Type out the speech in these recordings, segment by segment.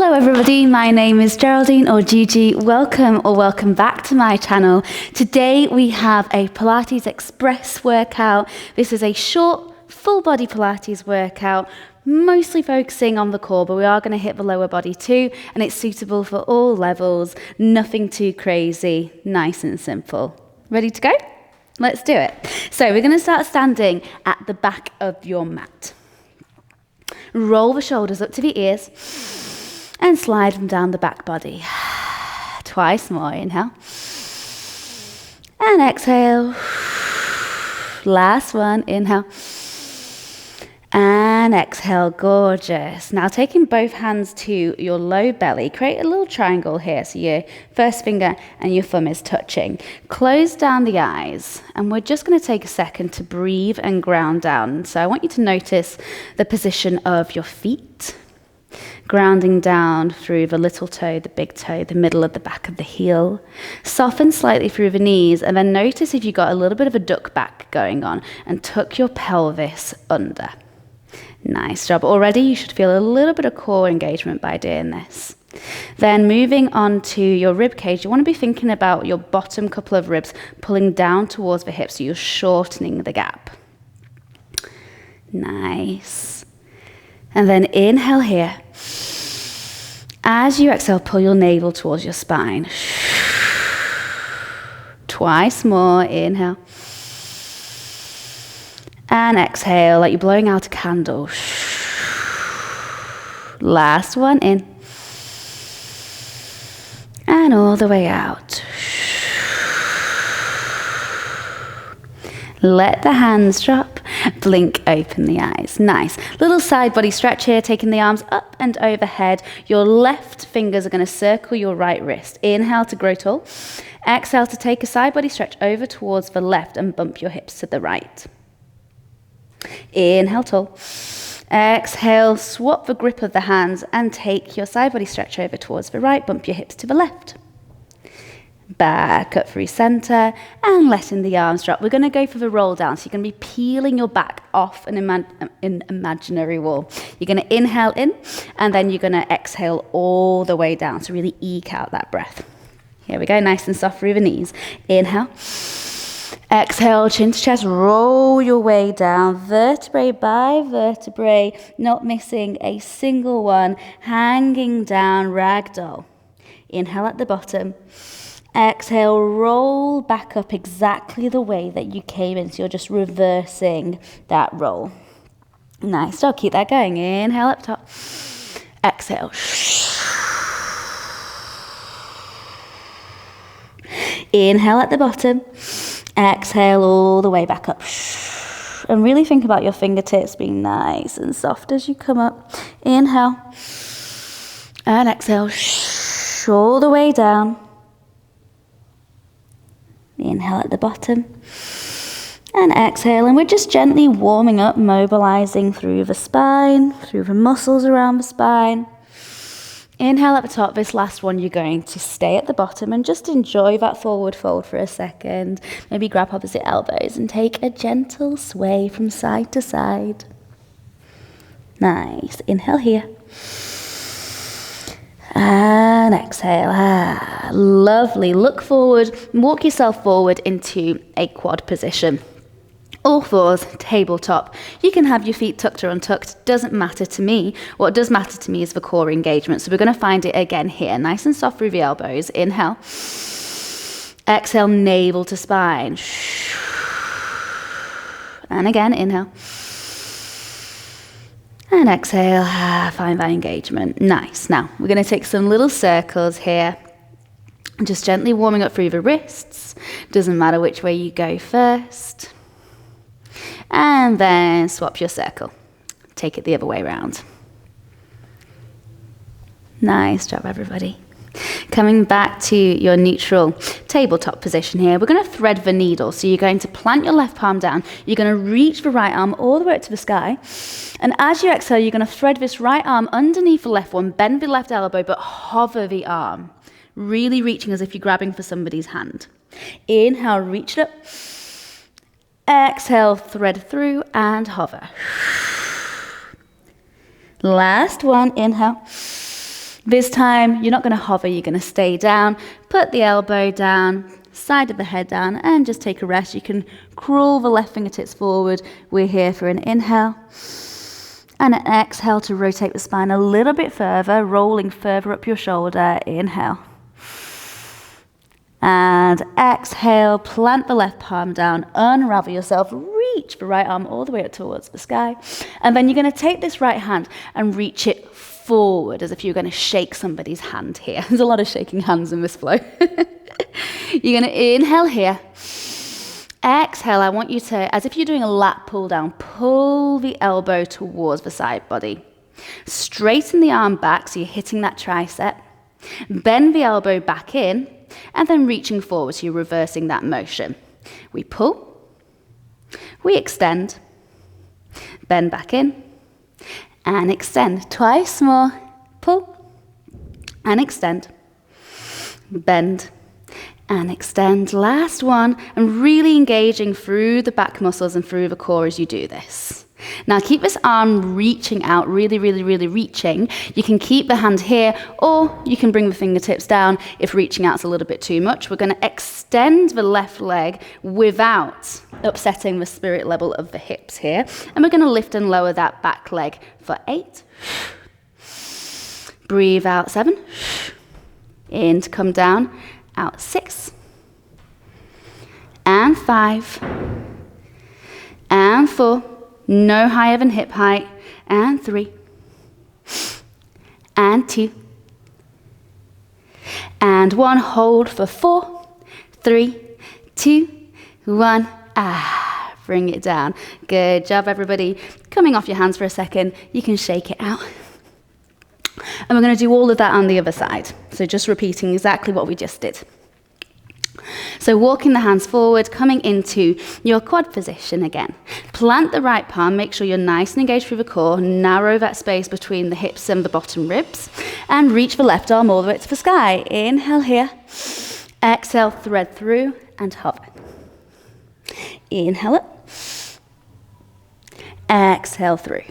Hello everybody, my name is Geraldine or GeGe. Welcome back to my channel. Today we have a Pilates Express workout. This is a short, full body Pilates workout, mostly focusing on the core, but we are going to hit the lower body too, and it's suitable for all levels, nothing too crazy, nice and simple. Ready to go? Let's do it. So we're going to start standing at the back of your mat. Roll the shoulders up to the ears and slide them down the back body. Twice more, inhale. And exhale. Last one, inhale. And exhale, gorgeous. Now taking both hands to your low belly, create a little triangle here. So your first finger and your thumb is touching. Close down the eyes, and we're just going to take a second to breathe and ground down. So I want you to notice the position of your feet, grounding down through the little toe, the big toe, the middle of the back of the heel. Soften slightly through the knees, and then notice if you've got a little bit of a duck back going on, and tuck your pelvis under. Nice job. Already you should feel a little bit of core engagement by doing this. Then moving on to your rib cage, you want to be thinking about your bottom couple of ribs pulling down towards the hips, so you're shortening the gap. Nice. And then inhale here. As you exhale, pull your navel towards your spine. Twice more. Inhale. And exhale, like you're blowing out a candle. Last one in. And all the way out. Let the hands drop. Blink open the eyes. Nice. Little side body stretch here, taking the arms up and overhead. Your left fingers are going to circle your right wrist. Inhale to grow tall. Exhale to take a side body stretch over towards the left and bump your hips to the right. Inhale tall. Exhale, swap the grip of the hands and take your side body stretch over towards the right, bump your hips to the left. Back up through center and letting the arms drop. We're going to go for the roll down, so you're going to be peeling your back off an imaginary wall. You're going to inhale in, and then you're going to exhale all the way down, so really eke out that breath. Here we go, nice and soft through the knees. Inhale. Exhale, chin to chest, roll your way down, vertebrae by vertebrae, not missing a single one, hanging down, ragdoll. Inhale at the bottom. Exhale, roll back up exactly the way that you came in, so you're just reversing that roll. Nice job, keep that going. Inhale up top. Exhale. Inhale at the bottom. Exhale all the way back up. And really think about your fingertips being nice and soft as you come up. Inhale. And exhale. All the way down. Inhale at the bottom. And exhale. And we're just gently warming up, mobilizing through the spine, through the muscles around the spine. Inhale at the top. This last one, you're going to stay at the bottom and just enjoy that forward fold for a second. Maybe grab opposite elbows and take a gentle sway from side to side. Nice. Inhale here. And exhale. Lovely. Look forward. Walk yourself forward into a quad position. All fours, tabletop. You can have your feet tucked or untucked, doesn't matter to me. What does matter to me is the core engagement. So we're going to find it again here, nice and soft through the elbows. Inhale. Exhale, navel to spine. And again, inhale. And exhale, find that engagement. Nice. Now, we're going to take some little circles here. Just gently warming up through the wrists. Doesn't matter which way you go first. And then swap your circle. Take it the other way around. Nice job, everybody. Coming back to your neutral tabletop position here, we're going to thread the needle. So you're going to plant your left palm down. You're going to reach the right arm all the way up to the sky. And as you exhale, you're going to thread this right arm underneath the left one, bend the left elbow, but hover the arm. Really reaching as if you're grabbing for somebody's hand. Inhale, reach it up. Exhale, thread through and hover. Last one, inhale. This time, you're not going to hover, you're going to stay down. Put the elbow down, side of the head down, and just take a rest. You can crawl the left fingertips forward. We're here for an inhale. And an exhale to rotate the spine a little bit further, rolling further up your shoulder. Inhale. And exhale, plant the left palm down, unravel yourself, reach the right arm all the way up towards the sky. And then you're going to take this right hand and reach it forward as if you're going to shake somebody's hand here. There's a lot of shaking hands in this flow. You're going to inhale here. Exhale, I want you to, as if you're doing a lat pull down, pull the elbow towards the side body. Straighten the arm back so you're hitting that tricep. Bend the elbow back in, and then reaching forward, so you're reversing that motion. We pull, we extend, bend back in, and extend. Twice more. Pull, and extend, bend, and extend. Last one, and really engaging through the back muscles and through the core as you do this. Now keep this arm reaching out, really, really, really reaching. You can keep the hand here, or you can bring the fingertips down if reaching out's a little bit too much. We're going to extend the left leg without upsetting the spirit level of the hips here. And we're going to lift and lower that back leg for 8. Breathe out 7. In to come down. Out 6. And 5. And 4. No higher than hip height. And 3. And 2. And 1. Hold for 4, 3, 2, 1. Bring it down. Good job, everybody. Coming off your hands for a second, you can shake it out. And we're going to do all of that on the other side. So just repeating exactly what we just did. So walking the hands forward, coming into your quad position again. Plant the right palm, make sure you're nice and engaged through the core, narrow that space between the hips and the bottom ribs, and reach the left arm all the way to the sky. Inhale here, exhale, thread through and hover. Inhale up, exhale through.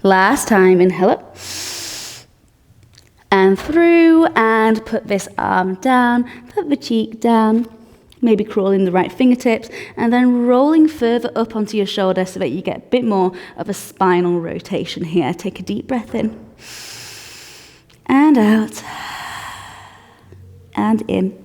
Last time, inhale up, and through, and put this arm down, put the cheek down, maybe crawling the right fingertips, and then rolling further up onto your shoulder so that you get a bit more of a spinal rotation here. Take a deep breath in, and out, and in.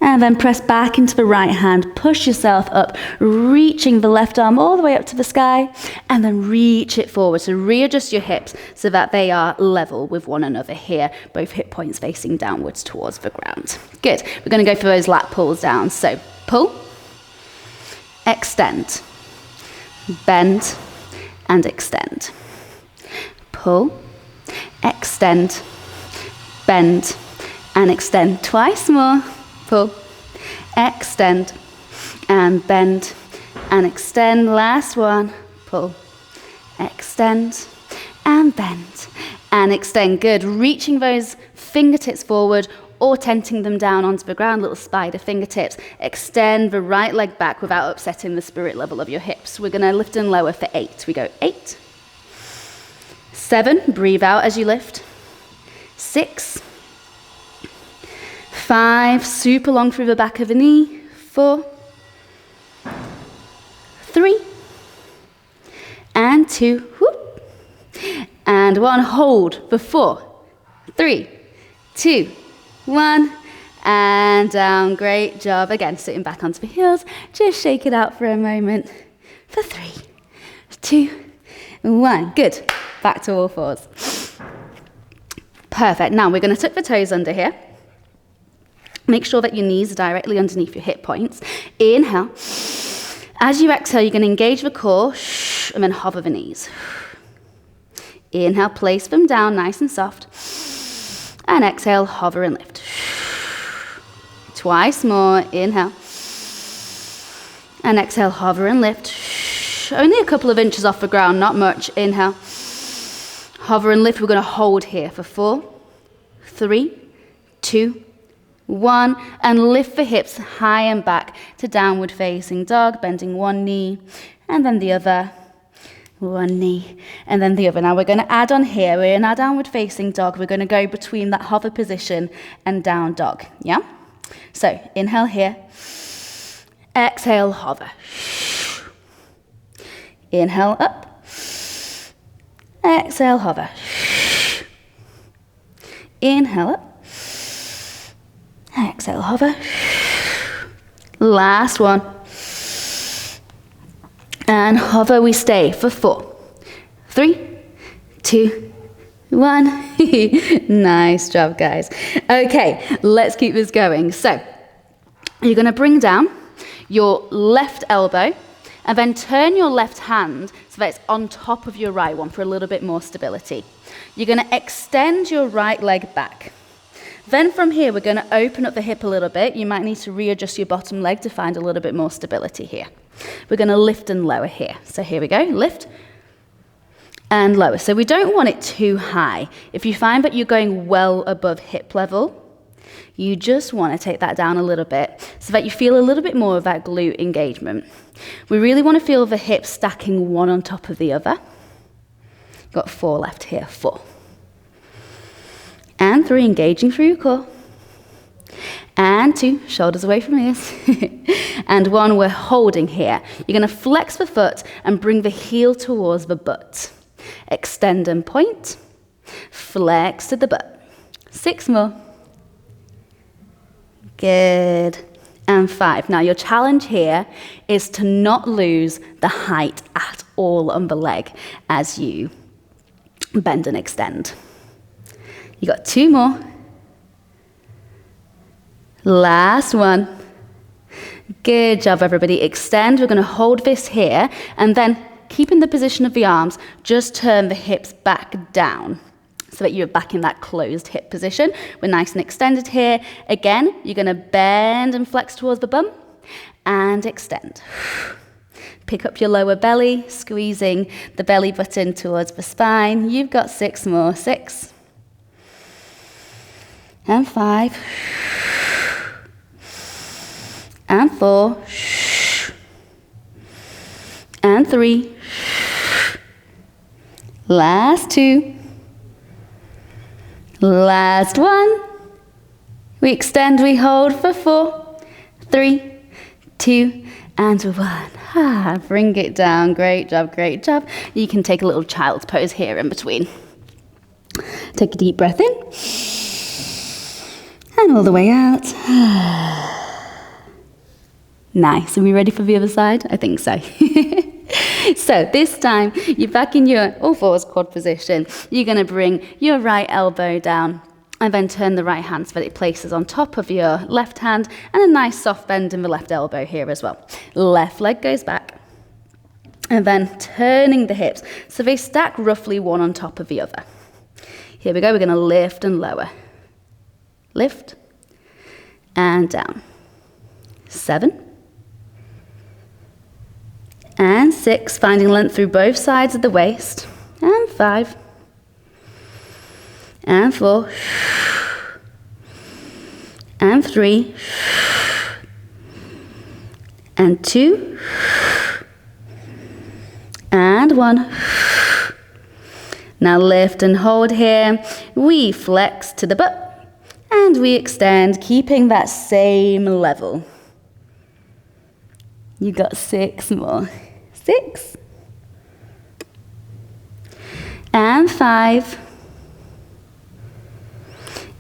And then press back into the right hand, push yourself up, reaching the left arm all the way up to the sky, and then reach it forward. So readjust your hips so that they are level with one another here, both hip points facing downwards towards the ground. Good. We're going to go for those lat pulls down. So pull, extend, bend, and extend. Pull, extend, bend, and extend. Twice more. Pull, extend, and bend, and extend. Last one. Pull, extend, and bend, and extend. Good. Reaching those fingertips forward or tenting them down onto the ground, little spider fingertips. Extend the right leg back without upsetting the spirit level of your hips. We're going to lift and lower for 8. We go 8, 7. Breathe out as you lift. 6, 5, super long through the back of the knee. 4, 3, and 2, whoop, and 1. Hold for 4, 3, 2, 1, and down. Great job. Again, sitting back onto the heels. Just shake it out for a moment. For 3, 2, 1. Good. Back to all fours. Perfect. Now we're going to tuck the toes under here. Make sure that your knees are directly underneath your hip points. Inhale. As you exhale, you're going to engage the core, and then hover the knees. Inhale, place them down nice and soft. And exhale, hover and lift. Twice more. Inhale. And exhale, hover and lift. Only a couple of inches off the ground, not much. Inhale. Hover and lift. We're going to hold here for 4, 3, 2, 1, and lift the hips high and back to downward facing dog, bending one knee and then the other. one knee, and then the other. Now we're going to add on here, we're in our downward facing dog. We're going to go between that hover position and down dog, yeah? So inhale here, exhale, hover. Inhale up, exhale, hover. Inhale up, exhale, hover. Last one. And hover, we stay for 4, 3, 2, 1. Nice job, guys. Okay, let's keep this going. So, you're going to bring down your left elbow and then turn your left hand so that it's on top of your right one for a little bit more stability. You're going to extend your right leg back. Then from here, we're going to open up the hip a little bit. You might need to readjust your bottom leg to find a little bit more stability here. We're going to lift and lower here. So here we go, lift and lower. So we don't want it too high. If you find that you're going well above hip level, you just want to take that down a little bit so that you feel a little bit more of that glute engagement. We really want to feel the hips stacking one on top of the other. Got 4 left here, 4. And 3, engaging through your core. And 2, shoulders away from ears. And 1, we're holding here. You're going to flex the foot and bring the heel towards the butt. Extend and point. Flex to the butt. 6 more. Good. And 5. Now your challenge here is to not lose the height at all on the leg as you bend and extend. You got 2 more. Last one. Good job, everybody. Extend. We're going to hold this here, and then keep in the position of the arms, just turn the hips back down so that you're back in that closed hip position. We're nice and extended here. Again, you're going to bend and flex towards the bum and extend. Pick up your lower belly, squeezing the belly button towards the spine. You've got 6 more. 6 and 5 and 4 and 3. Last 2. Last 1. We extend, we hold for 4, 3, 2, and 1. Bring it down. Great job, great job. You can take a little child's pose here in between. Take a deep breath in. And all the way out. Nice. Are we ready for the other side? I think so. So this time, you're back in your all fours quad position. You're going to bring your right elbow down and then turn the right hand so that it places on top of your left hand, and a nice soft bend in the left elbow here as well. Left leg goes back. And then turning the hips so they stack roughly one on top of the other. Here we go. We're going to lift and lower. Lift and down. 7 and 6, finding length through both sides of the waist. And 5 and 4 and 3 and 2 and 1. Now lift and hold here. We flex to the butt and we extend, keeping that same level. You got 6 more. 6 and 5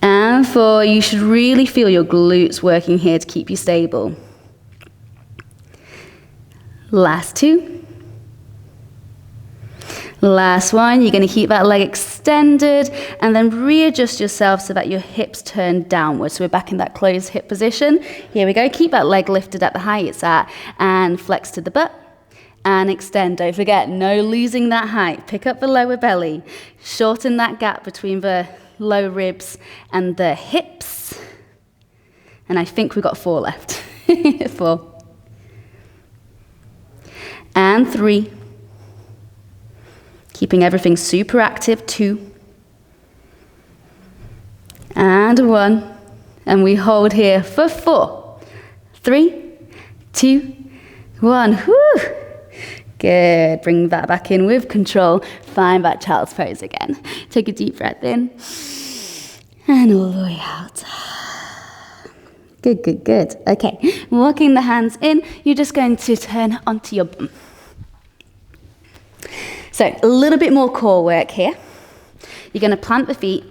and 4. You should really feel your glutes working here to keep you stable. Last 2. Last 1. You're going to keep that leg extended and then readjust yourself so that your hips turn downwards. So we're back in that closed hip position. Here we go. Keep that leg lifted at the height it's at and flex to the butt and extend. Don't forget, no losing that height. Pick up the lower belly. Shorten that gap between the low ribs and the hips. And I think we've got 4 left. 4 and 3. Keeping everything super active. 2 and 1. And we hold here for 4, 3, 2, 1. Whew. Good. Bring that back in with control. Find that child's pose again. Take a deep breath in. And all the way out. Good, good, good. Okay, walking the hands in, you're just going to turn onto your bum. So a little bit more core work here. You're going to plant the feet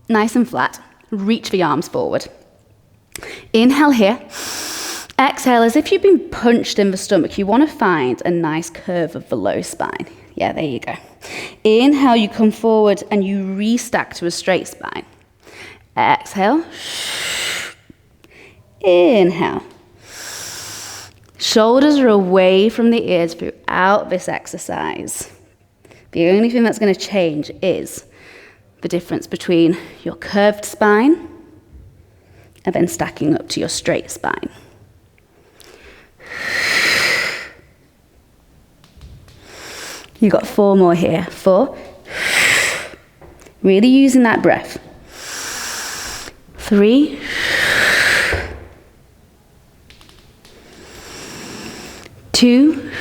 nice and flat. Reach the arms forward. Inhale here. Exhale as if you've been punched in the stomach. You want to find a nice curve of the low spine. Yeah, there you go. Inhale, you come forward and you restack to a straight spine. Exhale. Inhale. Shoulders are away from the ears throughout this exercise. The only thing that's going to change is the difference between your curved spine and then stacking up to your straight spine. You've got 4 more here. 4. Really using that breath. 3. 2.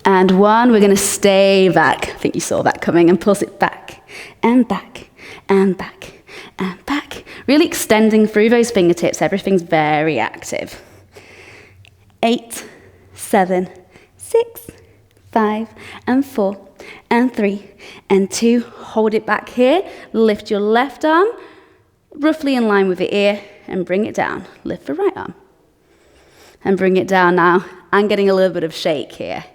And 1. We're going to stay back. I think you saw that coming, and pulse it back and back and back and back. Really extending through those fingertips. Everything's very active. 8, 7, 6, 5, and 4, and 3, and 2. Hold it back here. Lift your left arm, roughly in line with the ear, and bring it down. Lift the right arm, and bring it down now. I'm getting a little bit of shake here.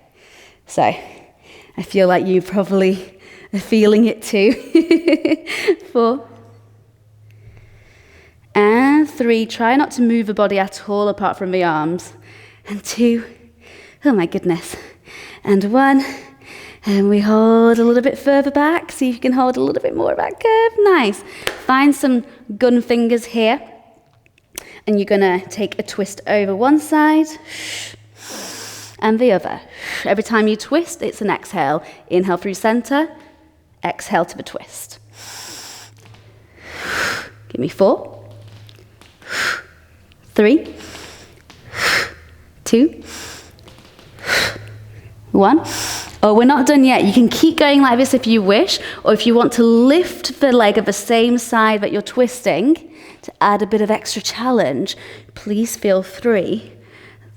So I feel like you probably are feeling it too. 4, and 3. Try not to move the body at all apart from the arms. And 2, oh my goodness, and 1, and we hold a little bit further back, see if you can hold a little bit more of that curve, nice. Find some gun fingers here, and you're gonna take a twist over one side, and the other. Every time you twist, it's an exhale. Inhale through center, exhale to the twist. Give me 4, 3, 2, 1. Oh, we're not done yet. You can keep going like this if you wish, or if you want to lift the leg of the same side that you're twisting to add a bit of extra challenge, please feel free.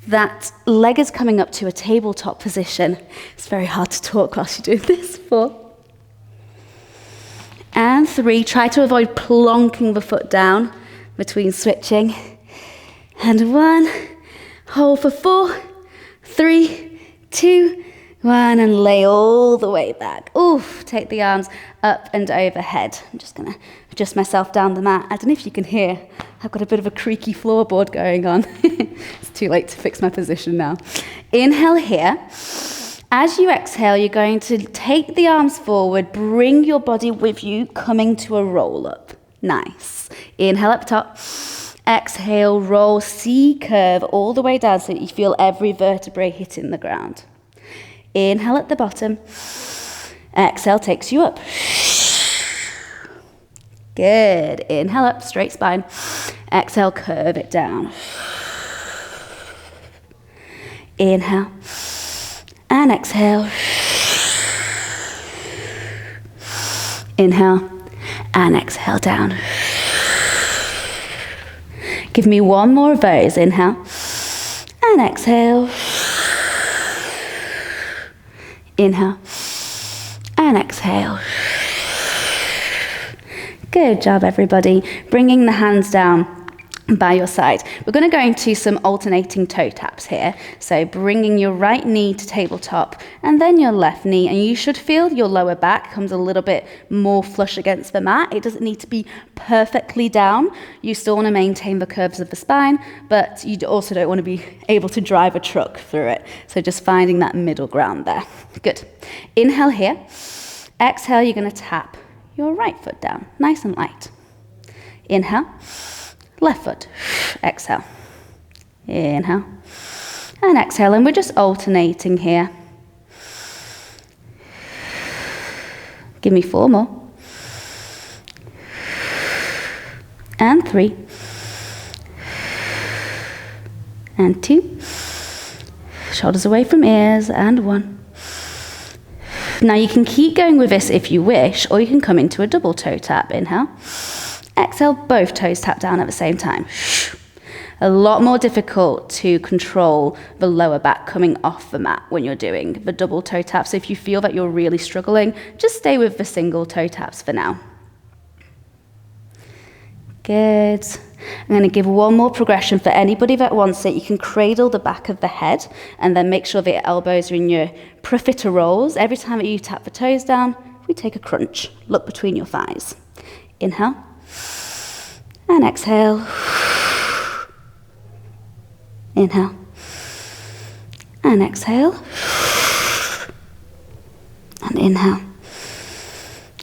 That leg is coming up to a tabletop position. It's very hard to talk whilst you're doing this. 4. And 3. Try to avoid plonking the foot down between switching. And 1. Hold for 4, 3, 2, 1, and lay all the way back. Oof, take the arms up and overhead. I'm just going to adjust myself down the mat. I don't know if you can hear, I've got a bit of a creaky floorboard going on. It's too late to fix my position now. Inhale here. As you exhale, you're going to take the arms forward, bring your body with you, coming to a roll up. Nice. Inhale up top. Exhale, roll, C-curve all the way down so that you feel every vertebrae hitting the ground. Inhale at the bottom. Exhale takes you up. Good. Inhale up, straight spine. Exhale, curve it down. Inhale. And exhale. Inhale. And exhale down. Give me 1 more of those. Inhale and exhale. Inhale and exhale. Good job, everybody. Bringing the hands down by your side. We're going to go into some alternating toe taps here. So bringing your right knee to tabletop and then your left knee, and you should feel your lower back comes a little bit more flush against the mat. It doesn't need to be perfectly down. You still want to maintain the curves of the spine, but you also don't want to be able to drive a truck through it. So just finding that middle ground there. Good. Inhale here. Exhale, you're going to tap your right foot down, nice and light. Inhale. Left foot, exhale, inhale, and exhale, and we're just alternating here. Give me 4 more, and 3, and 2. Shoulders away from ears, and 1. Now you can keep going with this if you wish, or you can come into a double toe tap. Inhale. Exhale, both toes tap down at the same time. A lot more difficult to control the lower back coming off the mat when you're doing the double toe taps. So if you feel that you're really struggling, just stay with the single toe taps for now. Good. I'm going to give one more progression for anybody that wants it. You can cradle the back of the head and then make sure that your elbows are in your profiteroles. Every time that you tap the toes down, we take a crunch. Look between your thighs. Inhale and exhale. Inhale and exhale. And inhale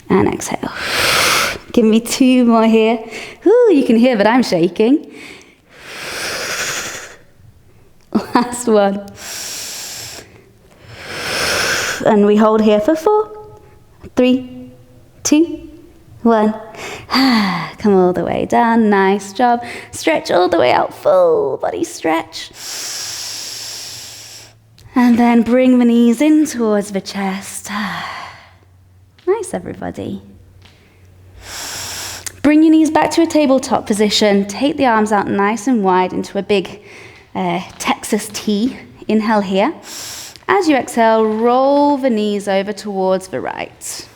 and exhale. Give me 2 more here. Ooh, you can hear that I'm shaking. Last one. And we hold here for 4, 3, 2, 1. Come all the way down. Nice job. Stretch all the way out. Full body stretch. And then bring the knees in towards the chest. Nice, everybody. Bring your knees back to a tabletop position. Take the arms out nice and wide into a big Texas T. Inhale here. As you exhale, roll the knees over towards the right.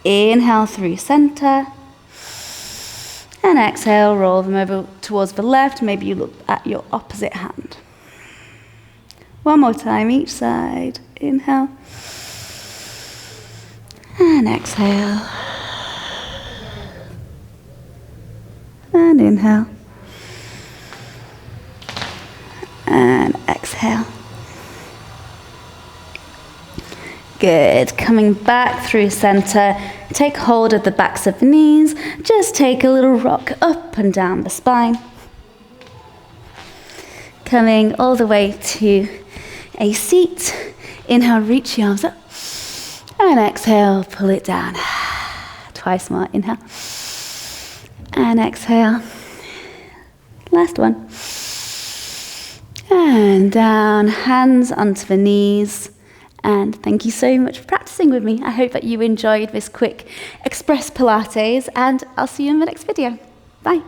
Inhale through center. And exhale, roll them over towards the left. Maybe you look at your opposite hand. One more time, each side. Inhale. And exhale. And inhale. And exhale. Good. Coming back through center. Take hold of the backs of the knees. Just take a little rock up and down the spine. Coming all the way to a seat. Inhale, reach your arms up. And exhale, pull it down. Twice more. Inhale. And exhale. Last one. And down, hands onto the knees. And thank you so much for practicing with me. I hope that you enjoyed this quick express Pilates, and I'll see you in the next video. Bye.